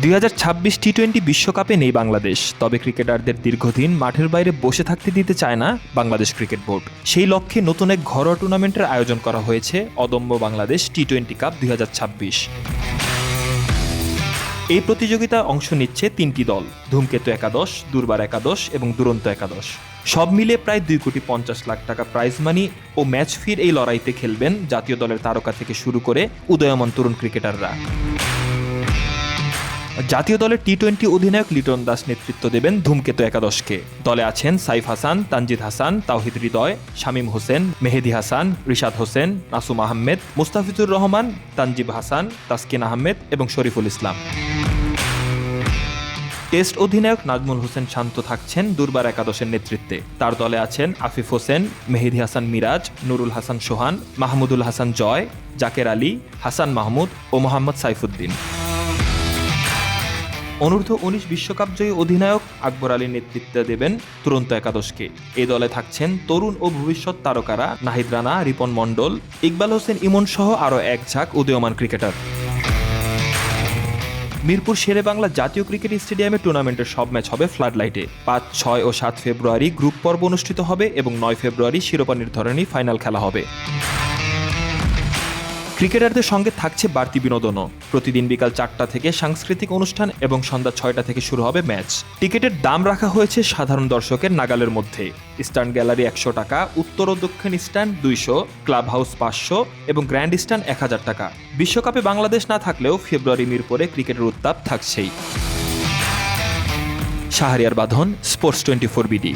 2026 টি-20 বিশ্বকাপে নেই বাংলাদেশ, তবে ক্রিকেটারদের দীর্ঘদিন মাঠের বাইরে বসে থাকতে দিতে চায় না বাংলাদেশ ক্রিকেট বোর্ড। সেই লক্ষ্যে নতুন এক ঘরোয়া টুর্নামেন্টের আয়োজন করা হয়েছে অদম্য বাংলাদেশ টি-20 কাপ 2026। এই প্রতিযোগিতায় অংশ নিচ্ছে 3টি দল: ধূমকেতু একাদশ, দুর্বার একাদশ এবং দুরন্ত একাদশ। সব মিলিয়ে প্রায় 2,50,00,000 টাকা প্রাইজ মানি ও ম্যাচ ফির এই লড়াইতে খেলবেন জাতীয় দলের তারকা থেকে শুরু করে উদীয়মান তরুণ ক্রিকেটাররা। জাতীয় দলের টি-20 অধিনায়ক লিটন দাস নেতৃত্ব দেবেন ধূমকেতু একাদশকে। দলে আছেন সাইফ হাসান, তানজিদ হাসান, তাওহিদ হৃদয়, শামীম হোসেন, মেহেদী হাসান, রিশাদ হোসেন, নাসুম আহমেদ, মুস্তাফিজুর রহমান, তানজিব হাসান, তাসকিন আহমেদ এবং শরীফুল ইসলাম। টেস্ট অধিনায়ক নাজমুল হোসেন শান্ত থাকছেন দুর্বার একাদশের নেতৃত্বে। তার দলে আছেন আফিফ হোসেন, মেহেদী হাসান মিরাজ, নুরুল হাসান সোহান, মাহমুদুল হাসান জয়, জাকের আলী, হাসান মাহমুদ ও মোহাম্মদ সাইফুদ্দিন। অনূর্ধ্ব 19 বিশ্বকাপ জয়ী অধিনায়ক আকবর আলী নেতৃত্ব দেবেন দুরন্ত একাদশকে। এই দলে থাকছেন তরুণ ও ভবিষ্যৎ তারকারা নাহিদ রানা, রিপন মণ্ডল, ইকবাল হোসেন ইমন সহ আরও এক ঝাঁক উদীয়মান ক্রিকেটার। মিরপুর শেরেবাংলা জাতীয় ক্রিকেট স্টেডিয়ামে টুর্নামেন্টের সব ম্যাচ হবে ফ্লাড লাইটে। 5, 6 ও 7 ফেব্রুয়ারি গ্রুপ পর্ব অনুষ্ঠিত হবে এবং 9 ফেব্রুয়ারি শিরোপা নির্ধারণী ফাইনাল খেলা হবে। ক্রিকেটারদের সঙ্গে থাকছে বাড়তি বিনোদনও। প্রতিদিন বিকাল 4টা থেকে সাংস্কৃতিক অনুষ্ঠান এবং সন্ধ্যা 6টা থেকে শুরু হবে ম্যাচ। টিকিটের দাম রাখা হয়েছে সাধারণ দর্শকের নাগালের মধ্যে। ইস্টার্ন গ্যালারি 100 টাকা, উত্তর ও দক্ষিণ স্ট্যান্ড 200, ক্লাব হাউস 500 এবং গ্র্যান্ড স্ট্যান্ড 1000 টাকা। বিশ্বকাপে বাংলাদেশ না থাকলেও ফেব্রুয়ারি মিরপুরে ক্রিকেটের উত্তাপ থাকছেই। শাহরিয়ার বাঁধন, স্পোর্টস 24 বিডি।